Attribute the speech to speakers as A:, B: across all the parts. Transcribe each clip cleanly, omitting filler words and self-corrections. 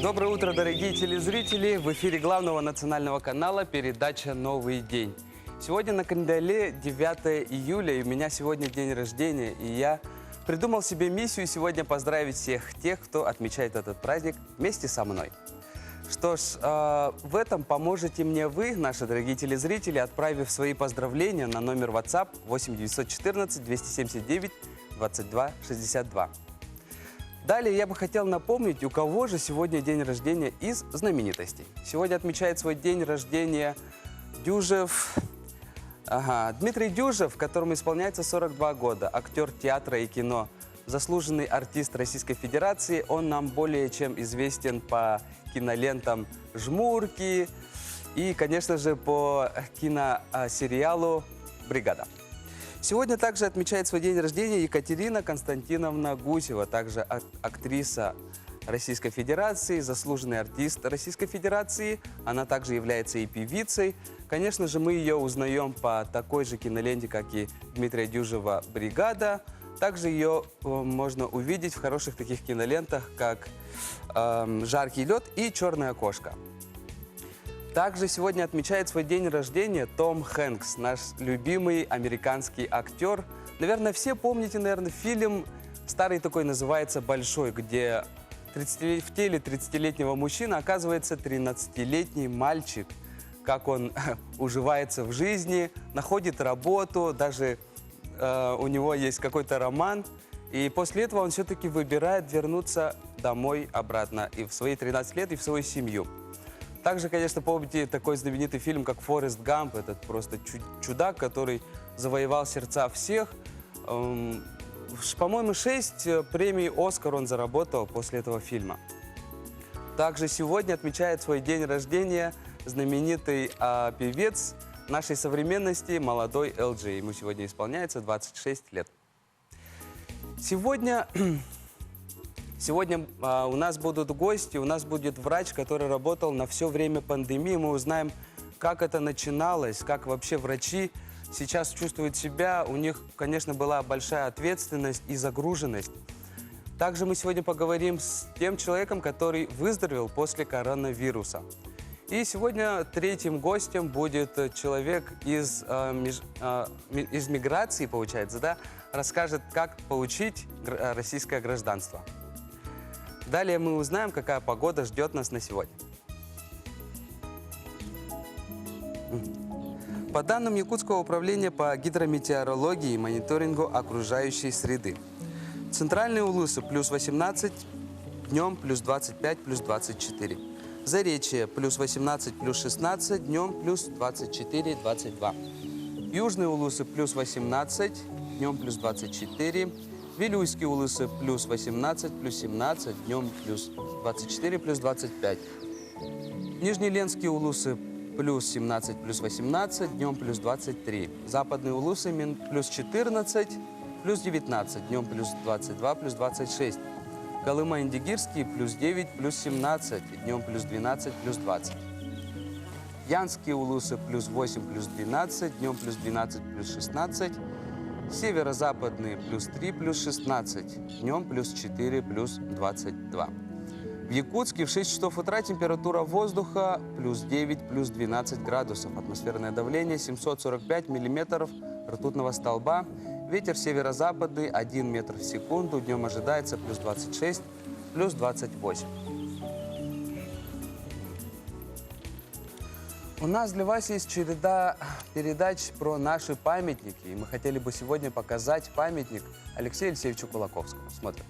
A: Доброе утро, дорогие телезрители! В эфире главного национального канала передача «Новый день». Сегодня на календаре 9 июля, и у меня сегодня день рождения, и я придумал себе миссию сегодня поздравить всех тех, кто отмечает этот праздник вместе со мной. Что ж, в этом поможете мне вы, наши дорогие телезрители, отправив свои поздравления на номер WhatsApp 8 914 279 22 62. Далее я бы хотел напомнить, у кого же сегодня день рождения из знаменитостей. Сегодня отмечает свой день рождения Дюжев. Дмитрий Дюжев, которому исполняется 42 года, актер театра и кино, заслуженный артист Российской Федерации. Он нам более чем известен по кинолентам «Жмурки» и, конечно же, по киносериалу «Бригада». Сегодня также отмечает свой день рождения Екатерина Константиновна Гусева, также актриса Российской Федерации, заслуженный артист Российской Федерации. Она также является и певицей. Конечно же, мы ее узнаем по такой же киноленте, как и Дмитрия Дюжева «Бригада». Также ее можно увидеть в хороших таких кинолентах, как «Жаркий лед» и «Черная кошка». Также сегодня отмечает свой день рождения Том Хэнкс, наш любимый американский актер. Наверное, все помните, фильм старый такой, называется «Большой», где в теле 30-летнего мужчины оказывается 13-летний мальчик, как он уживается в жизни, находит работу, даже у него есть какой-то роман. И после этого он все-таки выбирает вернуться домой обратно, и в свои 13 лет, и в свою семью. Также, конечно, помните такой знаменитый фильм, как «Форест Гамп». Это просто чудак, который завоевал сердца всех. По-моему, 6 премий «Оскар» он заработал после этого фильма. Также сегодня отмечает свой день рождения знаменитый певец нашей современности, молодой LG. Ему сегодня исполняется 26 лет. Сегодня у нас будут гости, у нас будет врач, который работал на все время пандемии. Мы узнаем, как это начиналось, как вообще врачи сейчас чувствуют себя. У них, конечно, была большая ответственность и загруженность. Также мы сегодня поговорим с тем человеком, который выздоровел после коронавируса. И сегодня третьим гостем будет человек из миграции, получается, да? Расскажет, как получить российское гражданство. Далее мы узнаем, какая погода ждет нас на сегодня. По данным Якутского управления по гидрометеорологии и мониторингу окружающей среды, центральные Улусы плюс 18, днем плюс 25, плюс 24. Заречье плюс 18, плюс 16, днем плюс 24, 22. Южные Улусы плюс 18, днем плюс 24. Вилюйские Улусы плюс 18, плюс 17, днем плюс 24, плюс 25. Нижнеленские Улусы плюс 17, плюс 18, днем плюс 23. Западные Улусы плюс 14, плюс 19, днем плюс 22, плюс 26. Колыма-Индигирские плюс 9, плюс 17, днем плюс 12, плюс 20. Янские Улусы плюс 8, плюс 12, днем плюс 12, плюс 16. Северо-западные плюс 3, плюс 16, днем плюс 4, плюс 22. В Якутске в 6 часов утра температура воздуха плюс 9, плюс 12 градусов. Атмосферное давление 745 миллиметров ртутного столба. Ветер северо-западный 1 метр в секунду. Днем ожидается плюс 26, плюс 28. У нас для вас есть череда передач про наши памятники. И мы хотели бы сегодня показать памятник Алексею Алексеевичу Кулаковскому. Смотрим.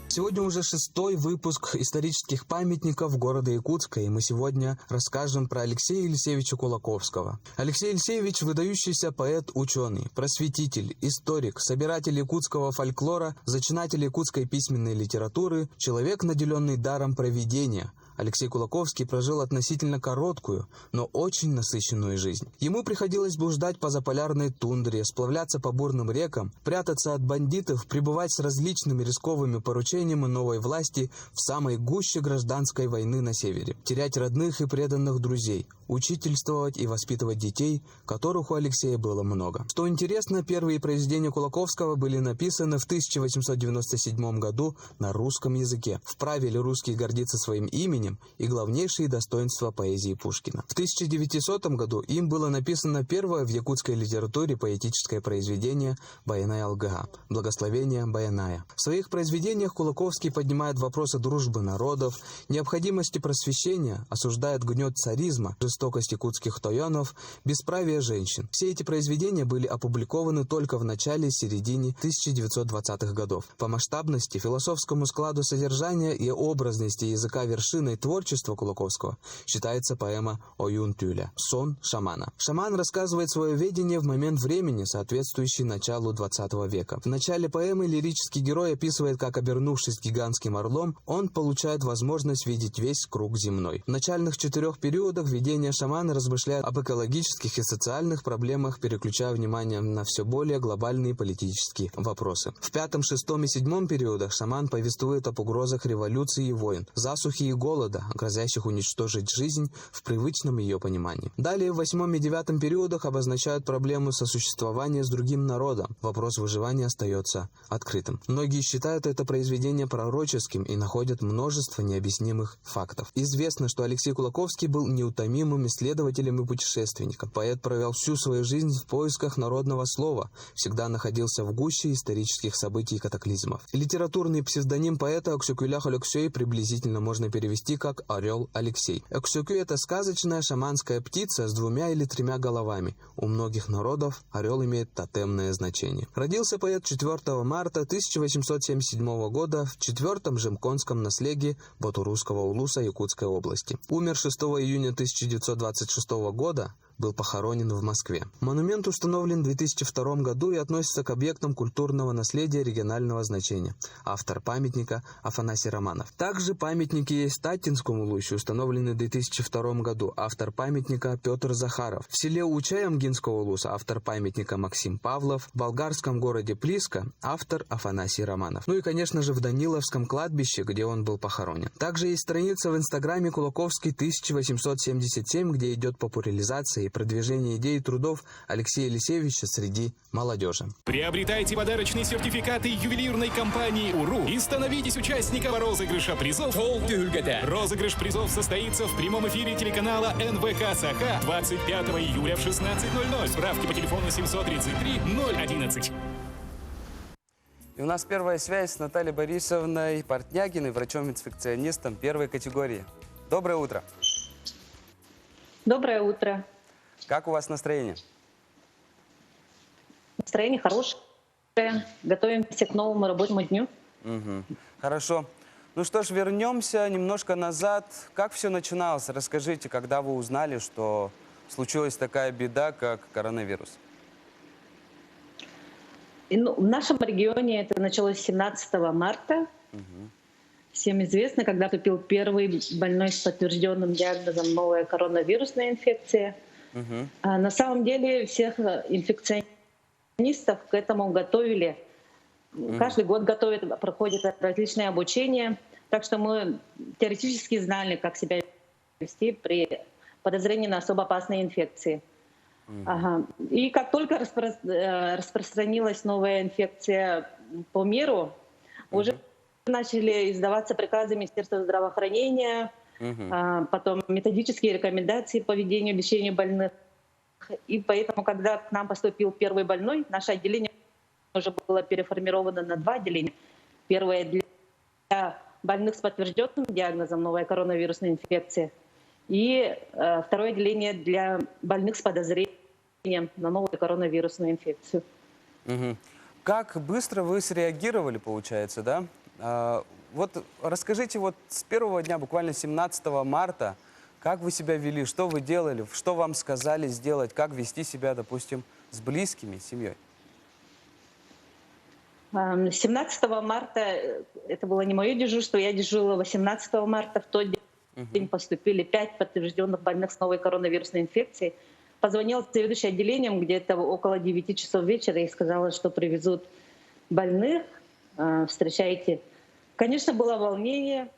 A: Сегодня уже 6-й выпуск исторических памятников города Якутска, и мы сегодня расскажем про Алексея Елисеевича Кулаковского. Алексей Елисеевич – выдающийся поэт, ученый, просветитель, историк, собиратель якутского фольклора, зачинатель якутской письменной литературы, человек, наделенный даром провидения,
B: Алексей Кулаковский прожил относительно короткую, но очень насыщенную жизнь. Ему приходилось блуждать по заполярной тундре, сплавляться по бурным рекам, прятаться от бандитов, пребывать с различными рисковыми поручениями новой власти в самой гуще гражданской войны на севере, терять родных и преданных друзей, учительствовать и воспитывать детей, которых у Алексея было много. Что интересно, первые произведения Кулаковского были написаны в 1897 году на русском языке. Вправе ли русский гордиться своим именем и главнейшие достоинства поэзии Пушкина. В 1900 году им было написано первое в якутской литературе поэтическое произведение «Баяная Алгага» «Благословение Баяная». В своих произведениях Кулаковский поднимает вопросы дружбы народов, необходимости просвещения, осуждает гнет царизма, жестокость якутских тойонов, бесправие женщин. Все эти произведения были опубликованы только в начале и середине 1920-х годов. По масштабности, философскому складу содержания и образности языка вершиной творчества Кулаковского считается поэма «Оюн Тюля» «Сон шамана». Шаман рассказывает свое видение в момент времени, соответствующий началу 20 века. В начале поэмы лирический герой описывает, как, обернувшись гигантским орлом, он получает возможность видеть весь круг земной. В начальных 4 периодах видение шамана размышляет об экологических и социальных проблемах, переключая внимание на все более глобальные политические вопросы. В 5, 6 и 7 периодах шаман повествует об угрозах революции и войн, засухи и голода, грозящих уничтожить жизнь в привычном ее понимании. Далее в 8 и 9 периодах обозначают проблему сосуществования с другим народом. Вопрос выживания остается открытым. Многие считают это произведение пророческим и находят множество необъяснимых фактов. Известно, что Алексей Кулаковский был неутомимым исследователем и путешественником. Поэт провел всю свою жизнь в поисках народного слова, всегда находился в гуще исторических событий и катаклизмов. Литературный псевдоним поэта Оксюкюлях Алексей приблизительно можно перевести как «Орел Алексей». Оксюкю – это сказочная шаманская птица с 2 или 3 головами. У многих народов орел имеет тотемное значение. Родился поэт 4 марта 1877 года в 4-м Жемконском наследии Батурусского улуса Якутской области. Умер 6 июня 1926 года, был похоронен в Москве. Монумент установлен в 2002 году и относится к объектам культурного наследия регионального значения. Автор памятника – Афанасий Романов. Также памятники есть Татинскому улусу, установлены в 2002 году. Автор памятника – Петр Захаров. В селе Учай Амгинского улуса автор памятника – Максим Павлов. В болгарском городе Плиска автор Афанасий Романов. Ну и, конечно же, в Даниловском кладбище, где он был похоронен. Также есть страница в инстаграме Кулаковский 1877, где идет популяризация и продвижение идей и трудов Алексея Елисеевича среди молодежи.
C: Приобретайте подарочные сертификаты ювелирной компании «Уру» и становитесь участником розыгрыша призов. Розыгрыш призов состоится в прямом эфире телеканала НВК Саха 25 июля в 16:00. Справки по телефону 733 011.
A: И у нас первая связь с Натальей Борисовной Портнягиной, врачом-инфекционистом 1 категории. Доброе утро.
D: Доброе утро.
A: Как у вас настроение?
D: Настроение хорошее. Готовимся к новому рабочему дню.
A: Хорошо. Ну что ж, вернемся немножко назад. Как все начиналось? Расскажите, когда вы узнали, что случилась такая беда, как коронавирус?
D: В нашем регионе это началось 17 марта. Всем известно, когда поступил первый больной с подтвержденным диагнозом новая коронавирусная инфекция. На самом деле всех инфекционистов к этому готовили. Каждый год готовят, проходит различные обучения. Так что мы теоретически знали, как себя вести при подозрении на особо опасные инфекции. И как только распространилась новая инфекция по миру, уже начали издаваться приказы Министерства здравоохранения, потом методические рекомендации по ведению лечения больных. И поэтому, когда к нам поступил первый больной, наше отделение уже было переформировано на 2 отделения. Первое для больных с подтвержденным диагнозом новая коронавирусная инфекция, и второе отделение для больных с подозрением на новую коронавирусную инфекцию.
A: Как быстро вы среагировали, получается, да? Вот расскажите, вот с первого дня, буквально 17 марта, как вы себя вели, что вы делали, что вам сказали сделать, как вести себя, допустим, с близкими, с семьей?
D: 17 марта, это было не мое дежурство, я дежурила 18 марта, в тот день день поступили 5 подтвержденных больных с новой коронавирусной инфекцией. Позвонила заведующая отделением где-то около 9 часов вечера и сказала, что привезут больных. Встречайте. Конечно, было волнение,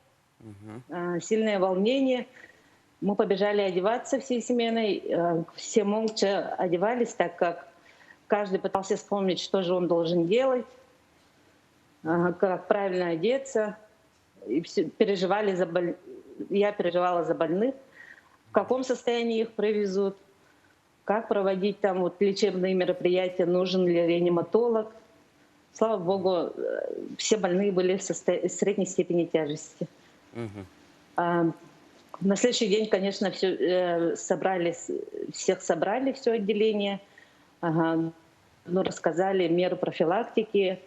D: сильное волнение. Мы побежали одеваться всей семейной. Все молча одевались, так как каждый пытался вспомнить, что же он должен делать, как правильно одеться. И переживали Я переживала за больных, в каком состоянии их привезут, как проводить там вот лечебные мероприятия, нужен ли реаниматолог. Слава богу, все больные были в средней степени тяжести. На следующий день, конечно, всех собрали, все отделение, рассказали меры профилактики,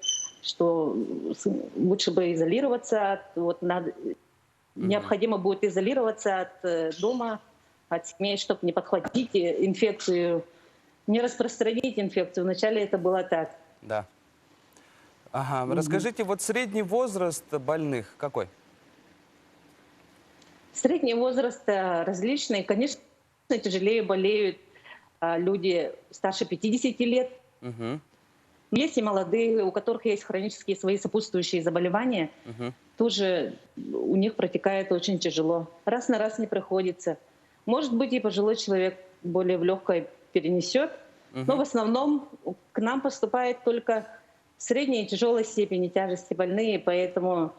D: что лучше бы изолироваться, необходимо будет изолироваться от дома, от семей, чтобы не подхватить инфекцию, не распространить инфекцию. Вначале это было так.
A: Да. Ага. Расскажите, вот средний возраст больных какой?
D: Средний возраст различный. Конечно, тяжелее болеют люди старше 50 лет. Есть и молодые, у которых есть хронические свои сопутствующие заболевания. Тоже у них протекает очень тяжело. Раз на раз не приходится. Может быть, и пожилой человек более в легкой перенесет. Но в основном к нам поступает только средней и тяжелой степени тяжести больные. Поэтому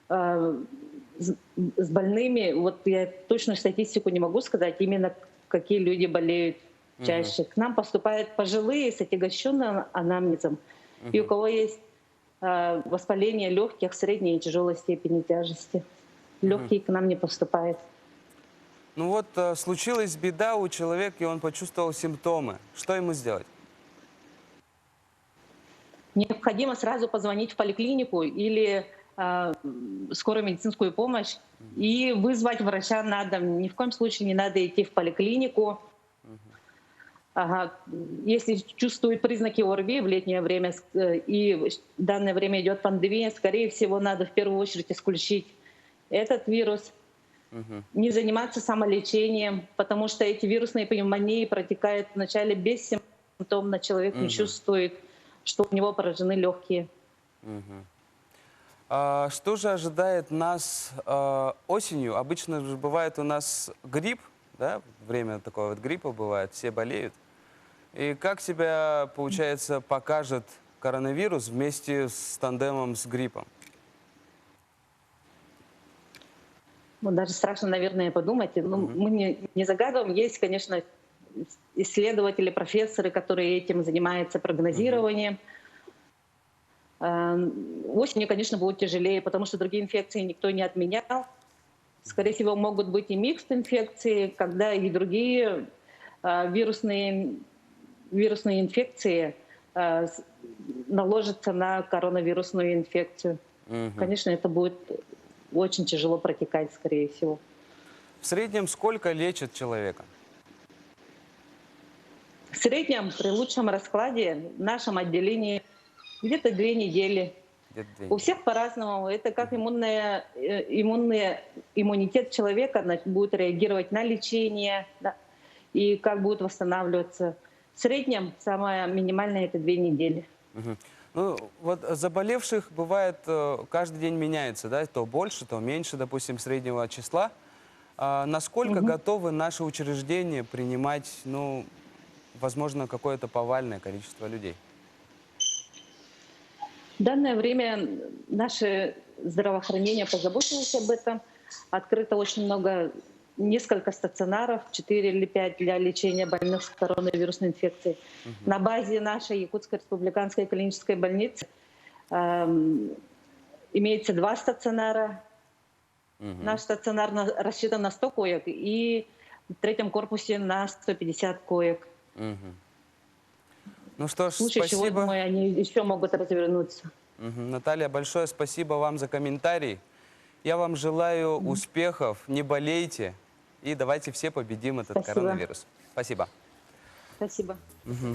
D: с больными, вот я точную статистику не могу сказать, именно какие люди болеют чаще. К нам поступают пожилые с отягощенным анамнезом, и у кого есть воспаление легких средней и тяжелой степени тяжести. Легкие к нам не поступают.
A: Ну вот случилась беда у человека, и он почувствовал симптомы. Что ему сделать?
D: Необходимо сразу позвонить в поликлинику или скорую медицинскую помощь и вызвать врача на дом. Ни в коем случае не надо идти в поликлинику. Если чувствует признаки ОРВИ в летнее время, и в данное время идет пандемия, скорее всего, надо в первую очередь исключить этот вирус. Не заниматься самолечением, потому что эти вирусные пневмонии протекают вначале бессимптомно, человек не чувствует, что у него поражены легкие.
A: Что же ожидает нас осенью? Обычно же бывает у нас грипп, да? Время такого вот гриппа бывает, все болеют. И как себя, получается, покажет коронавирус вместе с тандемом с гриппом?
D: Даже страшно, наверное, подумать. Мы не загадываем. Есть, конечно, исследователи, профессоры, которые этим занимаются, прогнозированием. Осенью, конечно, будет тяжелее, потому что другие инфекции никто не отменял. Скорее всего, могут быть и микс-инфекции, когда и другие вирусные инфекции наложатся на коронавирусную инфекцию. Конечно, это будет очень тяжело протекать, скорее всего.
A: В среднем сколько лечат человека?
D: В среднем, при лучшем раскладе, в нашем отделении где-то 2 недели. У всех по-разному. Это как иммунитет человека будет реагировать на лечение, да, и как будет восстанавливаться. В среднем самое минимальное — это 2 недели.
A: Ну, вот заболевших бывает каждый день меняется, да? То больше, то меньше, допустим, среднего числа. Насколько готовы наши учреждения принимать, ну, возможно, какое-то повальное количество людей?
D: В данное время наше здравоохранение позаботилось об этом. Открыто очень много, несколько стационаров, 4 или 5 для лечения больных с коронавирусной инфекцией. На базе нашей Якутской республиканской клинической больницы имеется 2 стационара. Наш стационар рассчитан на 100 коек, и в 3-м корпусе на 150 коек.
A: Ну что ж,
D: В случае чего,
A: спасибо.
D: думаю, они еще могут развернуться.
A: Наталья, большое спасибо вам за комментарий. Я вам желаю успехов, не болейте, и давайте все победим этот коронавирус. Спасибо.
D: Спасибо.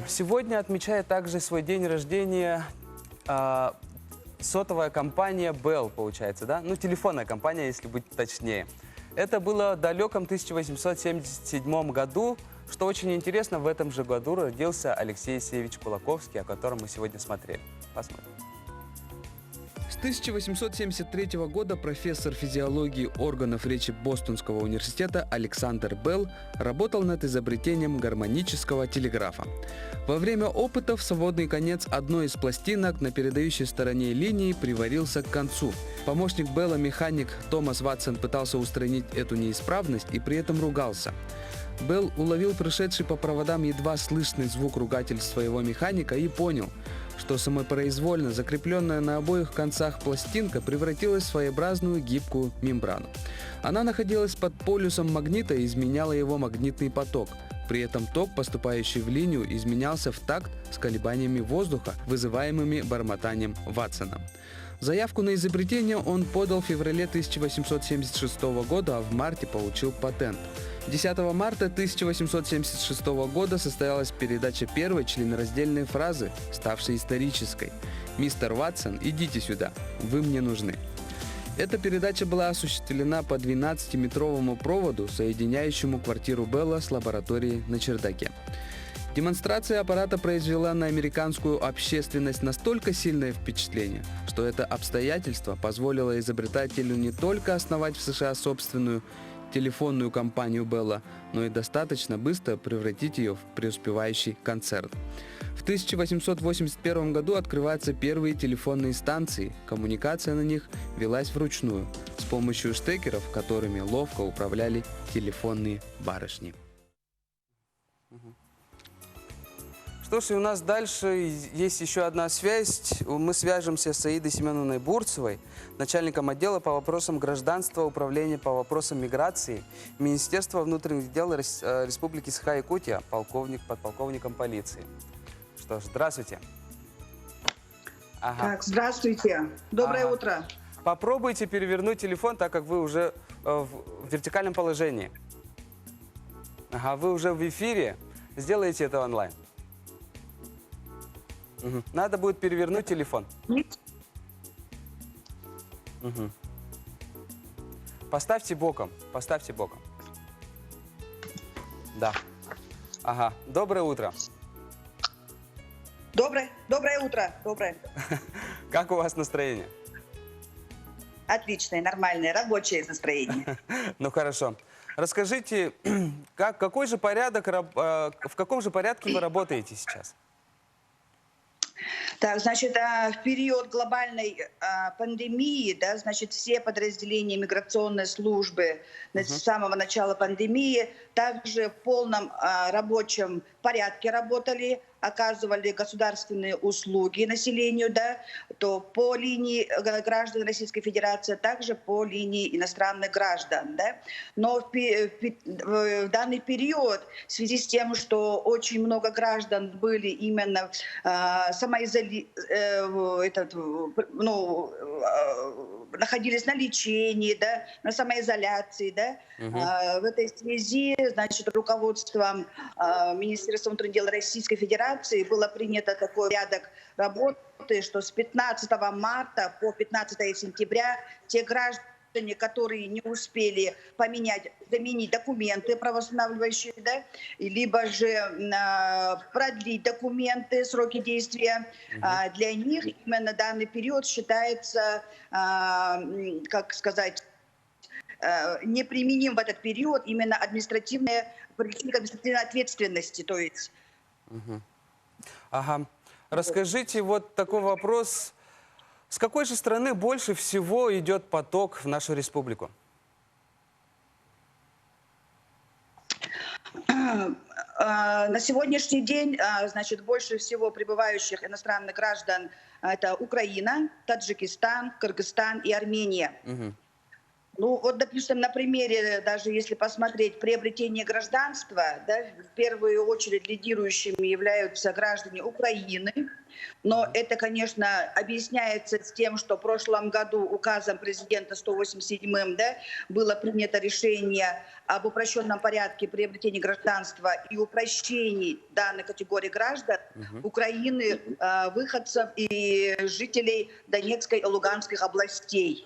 A: Сегодня отмечает также свой день рождения сотовая компания Bell, получается, да? Ну, телефонная компания, если быть точнее. Это было в далеком 1877 году. Что очень интересно, в этом же году родился Алексей Алексеевич Кулаковский, о котором мы сегодня смотрели. Посмотрим. С 1873 года профессор физиологии органов речи Бостонского университета Александр Белл работал над изобретением гармонического телеграфа. Во время опытов сводный конец одной из пластинок на передающей стороне линии приварился к концу. Помощник Белла, механик Томас Ватсон, пытался устранить эту неисправность и при этом ругался. Белл уловил пришедший по проводам едва слышный звук ругательств своего механика и понял, что самопроизвольно закрепленная на обоих концах пластинка превратилась в своеобразную гибкую мембрану. Она находилась под полюсом магнита и изменяла его магнитный поток. При этом ток, поступающий в линию, изменялся в такт с колебаниями воздуха, вызываемыми бормотанием Ватсона. Заявку на изобретение он подал в феврале 1876 года, а в марте получил патент. 10 марта 1876 года состоялась передача первой членораздельной фразы, ставшей исторической. «Мистер Ватсон, идите сюда, вы мне нужны». Эта передача была осуществлена по 12-метровому проводу, соединяющему квартиру Белла с лабораторией на чердаке. Демонстрация аппарата произвела на американскую общественность настолько сильное впечатление, что это обстоятельство позволило изобретателю не только основать в США собственную телефонную компанию Белла, но и достаточно быстро превратить ее в преуспевающий концерн. В 1881 году открываются первые телефонные станции. Коммуникация на них велась вручную, с помощью штекеров, которыми ловко управляли телефонные барышни. Что ж, и у нас дальше есть еще одна связь. Мы свяжемся с Аидой Семеновной Бурцевой, начальником отдела по вопросам гражданства, управления по вопросам миграции, Министерства внутренних дел Республики Саха-Якутия, подполковником полиции. Что ж, здравствуйте. Ага.
E: Так, здравствуйте. Доброе утро.
A: Попробуйте перевернуть телефон, так как вы уже в вертикальном положении. Ага, вы уже в эфире. Сделайте это онлайн. Угу. Надо будет перевернуть телефон. Угу. Поставьте боком. Поставьте боком. Да. Ага. Доброе утро.
E: Доброе утро. Доброе.
A: Как у вас настроение?
E: Отличное, нормальное, рабочее настроение.
A: Ну хорошо. Расскажите, в каком же порядке вы работаете сейчас?
E: Так, значит, в период глобальной пандемии, да, значит, все подразделения миграционной службы с самого начала пандемии также в полном рабочем порядке работали, оказывали государственные услуги населению, да, то по линии граждан Российской Федерации, также по линии иностранных граждан, да. Но в данный период, в связи с тем, что очень много граждан были именно находились на лечении, да, на самоизоляции, да. В этой связи, значит, руководством Министерства внутренних дел Российской Федерации было принято такой порядок работы, что с 15 марта по 15 сентября те граждане, которые не успели заменить документы правовосстанавливающие, да, либо же продлить документы, сроки действия, для них именно данный период считается, как сказать, неприменим в этот период именно административная ответственности, то есть.
A: Ага. Расскажите, вот такой вопрос. С какой же страны больше всего идет поток в нашу республику?
E: На сегодняшний день, значит, больше всего прибывающих иностранных граждан это Украина, Таджикистан, Кыргызстан и Армения. Ну, вот, допустим, на примере, даже если посмотреть приобретение гражданства, да, в первую очередь лидирующими являются граждане Украины. Но это, конечно, объясняется с тем, что в прошлом году указом президента 187-м, да, было принято решение об упрощенном порядке приобретения гражданства и упрощении данной категории граждан Украины, выходцев и жителей Донецкой и Луганской областей.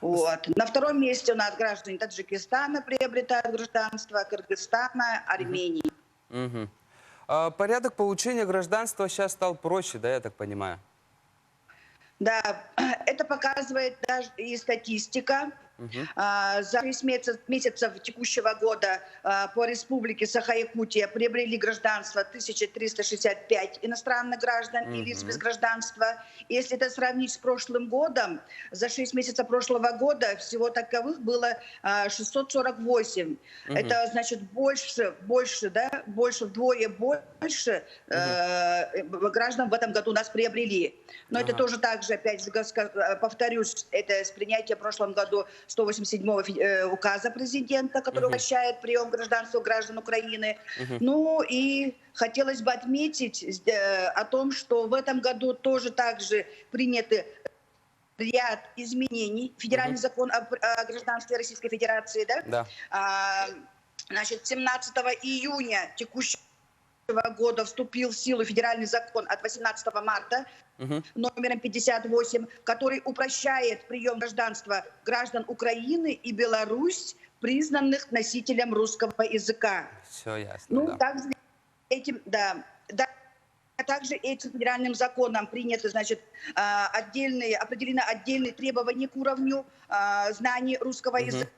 E: Вот. На втором месте у нас граждане Таджикистана приобретают гражданство, Кыргызстана, Армении.
A: Мгм. Порядок получения гражданства сейчас стал проще, да, я так понимаю?
E: Да, это показывает даже и статистика. За 6 месяцев текущего года по республике Саха-Якутия приобрели гражданство 1365 иностранных граждан и лиц без гражданства. Если это сравнить с прошлым годом, за 6 месяцев прошлого года всего таковых было 648. Это значит больше вдвое больше граждан в этом году у нас приобрели. Но это тоже также, опять же, повторюсь, это с принятия в прошлом году 187-го указа президента, который упрощает прием гражданства граждан Украины. Ну и хотелось бы отметить о том, что в этом году тоже также приняты ряд изменений. Федеральный закон о гражданстве Российской Федерации, да? Значит, 17 июня текущего года вступил в силу федеральный закон от 18 марта номером 58, который упрощает прием гражданства граждан Украины и Беларусь, признанных носителем русского языка.
A: Все ясно,
E: Ну,
A: да.
E: также также этим федеральным законом приняты, значит, определены отдельные требования к уровню знаний русского языка,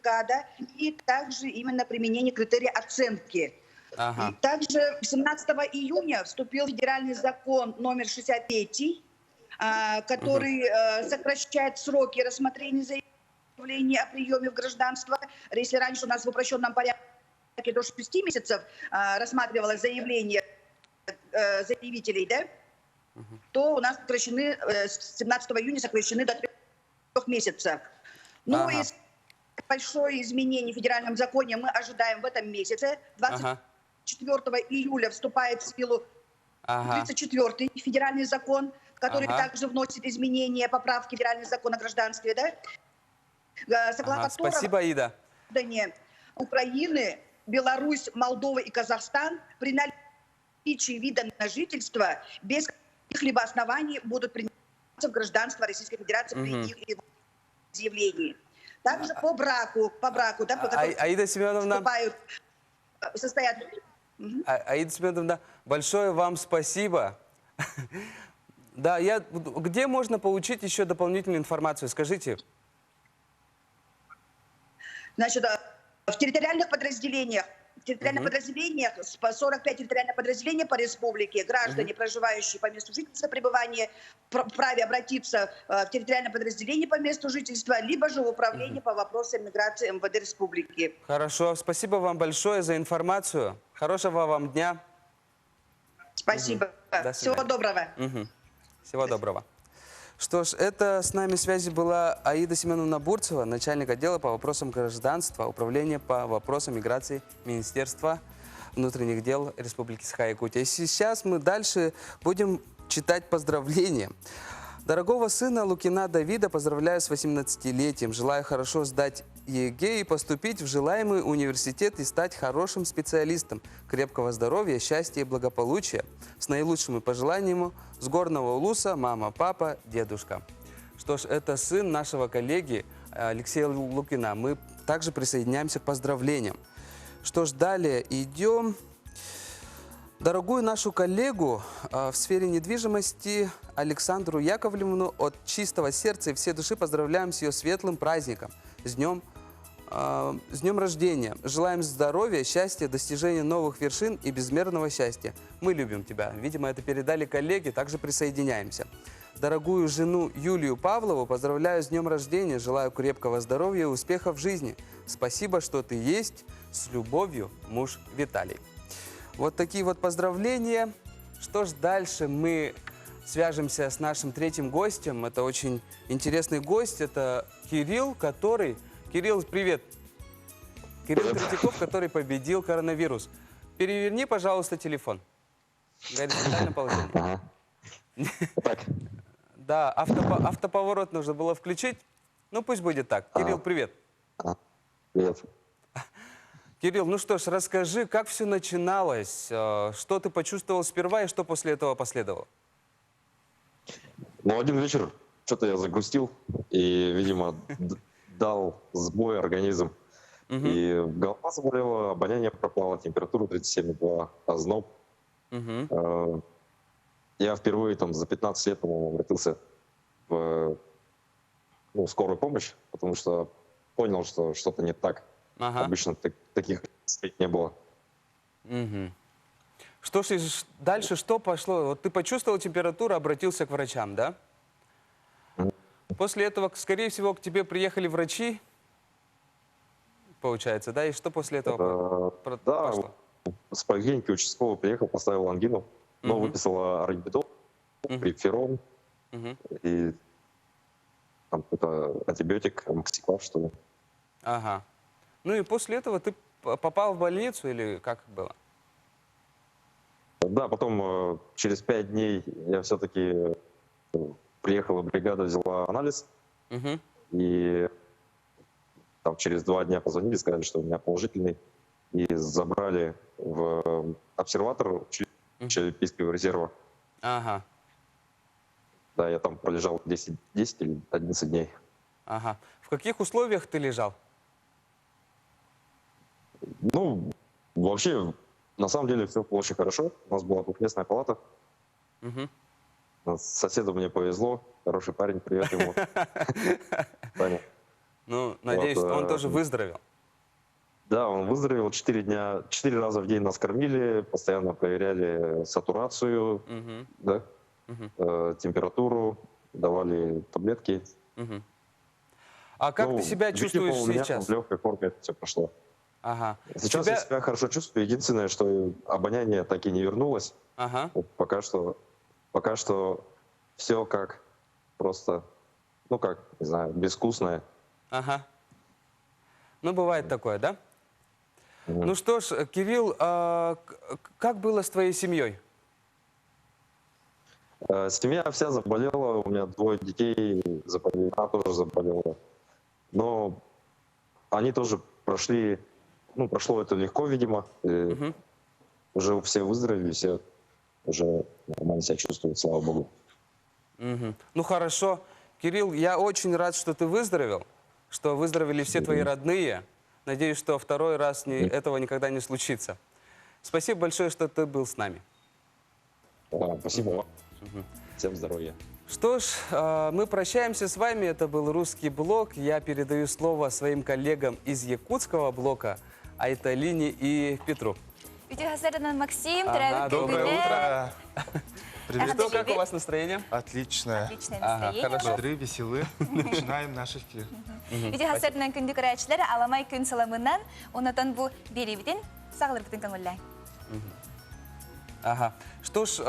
E: да, и также именно применение критерия оценки.
A: Ага.
E: Также 17 июня вступил федеральный закон номер 63, который сокращает сроки рассмотрения заявления о приеме в гражданство. Если раньше у нас в упрощенном порядке до 6 месяцев рассматривалось заявление заявителей, да, то у нас сокращены, с 17 июня сокращены до 3 месяцев. Ну и большое изменение в федеральном законе мы ожидаем в этом месяце. 24 июля вступает в силу 34-й федеральный закон, который также вносит изменения, поправки в федеральный закон о гражданстве. Да? Согласно
A: Спасибо, Аида.
E: Украины, Беларусь, Молдова и Казахстан при наличии вида на жительство без каких-либо оснований будут приниматься в гражданство Российской Федерации при их заявлении. Также по браку, да, по которому
A: Аида Семеновна,
E: состоят...
A: Аида Семеновна, большое вам спасибо. Да, где можно получить еще дополнительную информацию? Скажите.
E: Значит, в территориальных подразделениях, 45 территориальных подразделений по республике, граждане, проживающие по месту жительства, пребывания, вправе обратиться в территориальное подразделение по месту жительства, либо же в управление по вопросам миграции МВД республики.
A: Хорошо, спасибо вам большое за информацию. Хорошего вам дня.
E: Спасибо. Всего доброго.
A: Всего доброго. Что ж, это с нами в связи была Аида Семеновна Бурцева, начальник отдела по вопросам гражданства, управления по вопросам миграции Министерства внутренних дел Республики Саха-Якутия. И сейчас мы дальше будем читать поздравления. Дорогого сына Лукина Давида поздравляю с 18-летием. Желаю хорошо сдать ЕГЭ и поступить в желаемый университет и стать хорошим специалистом. Крепкого здоровья, счастья и благополучия. С наилучшими пожеланиями с горного Улуса, мама, папа, дедушка. Что ж, это сын нашего коллеги Алексея Лукина. Мы также присоединяемся к поздравлениям. Что ж, далее идем. Дорогую нашу коллегу в сфере недвижимости Александру Яковлевну от чистого сердца и всей души поздравляем с ее светлым праздником, с днем рождения. Желаем здоровья, счастья, достижения новых вершин и безмерного счастья. Мы любим тебя. Видимо, это передали коллеги, также присоединяемся. Дорогую жену Юлию Павлову поздравляю с днем рождения, желаю крепкого здоровья и успехов в жизни. Спасибо, что ты есть. С любовью, муж Виталий. Вот такие вот поздравления. Что ж, дальше мы свяжемся с нашим третьим гостем. Это очень интересный гость. Это Кирилл, который... Кирилл, привет. Кирилл Третьяков, который победил коронавирус. Переверни, пожалуйста, телефон. Горизонтальное положение. Да, автоповорот нужно было включить. Ну, пусть будет так. Кирилл, привет.
F: Привет.
A: Кирилл, ну что ж, расскажи, как все начиналось, что ты почувствовал сперва и что после этого последовало?
F: Ну, один вечер что-то я загрустил и, видимо, дал сбой организм. И голова заболела, обоняние пропало, температура 37,2, озноб. Я впервые там за 15 лет, по-моему, обратился в скорую помощь, потому что понял, что что-то не так. Обычно таких не было.
A: Что ж, дальше что пошло? Вот ты почувствовал температуру, обратился к врачам, да? После этого, скорее всего, к тебе приехали врачи, получается, да? И что после этого пошло?
F: С поликлиники участковый приехал, поставил ангину, но выписала арбидол, припферон и там какой-то антибиотик, амоксиклав, что ли.
A: Ага. Ну и после этого ты попал в больницу или как было?
F: Да, потом через 5 дней я все-таки приехала бригада, взяла анализ. И там через 2 дня позвонили, сказали, что у меня положительный. И забрали в обсерватор Олимпийского резерва.
A: Ага.
F: Да, я там пролежал 10 или 11 дней.
A: Ага. В каких условиях ты лежал?
F: Ну, вообще, на самом деле все было очень хорошо. У нас была двухместная палата. С соседом мне повезло. Хороший парень, привет ему. Таня.
A: Ну, надеюсь, он тоже выздоровел.
F: Да, он выздоровел. 4 раза в день нас кормили, постоянно проверяли сатурацию, да, температуру, давали таблетки.
A: А как ты себя чувствуешь
F: у меня
A: сейчас?
F: в легкой форме это все прошло.
A: Ага.
F: Сейчас я себя хорошо чувствую. Единственное, что обоняние так и не вернулось.
A: Ага.
F: Вот пока что все как просто, ну как, не знаю, безвкусное.
A: Ага. Ну, бывает такое, да? Ну что ж, Кирилл, как было с твоей семьей?
F: Семья вся заболела, у меня 2 детей заболели, она тоже заболела. Но они тоже прошли, ну, прошло это легко, видимо. Уже все выздоровели, все уже нормально себя чувствуют, слава богу.
A: Ну, хорошо. Кирилл, я очень рад, что ты выздоровел, что выздоровели все твои родные. Надеюсь, что второй раз этого никогда не случится. Спасибо большое, что ты был с нами.
F: Спасибо вам. Всем здоровья.
A: Что ж, мы прощаемся с вами. Это был «Русский блок». Я передаю слово своим коллегам из якутского блока, Айталине и Петру.
G: Максим,
A: доброе утро.
H: Привет.
A: Что, как у вас настроение?
H: Отличное.
G: Отличное настроение.
A: Хорошо.
H: Бодры, веселы. Начинаем наш эфир.
G: Үйде ғасырдың күнді көрәтшілері аламай күн саламынан, онатан бұ беребіден сағылыр бұтын көңілләй.
A: Ага. Что ж,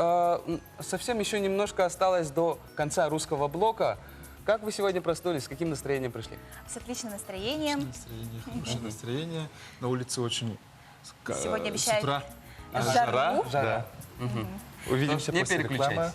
A: совсем еще немножко осталось до конца русского блока. Как вы сегодня проснулись? С каким настроением пришли?
G: С отличным настроением.
H: Настроение, хорошее настроение. На улице очень...
G: Сегодня
H: с
G: обещают
H: утра
G: жару.
A: Жара?
H: Увидимся
A: Не
H: после
A: переключайтесь.
H: рекламы.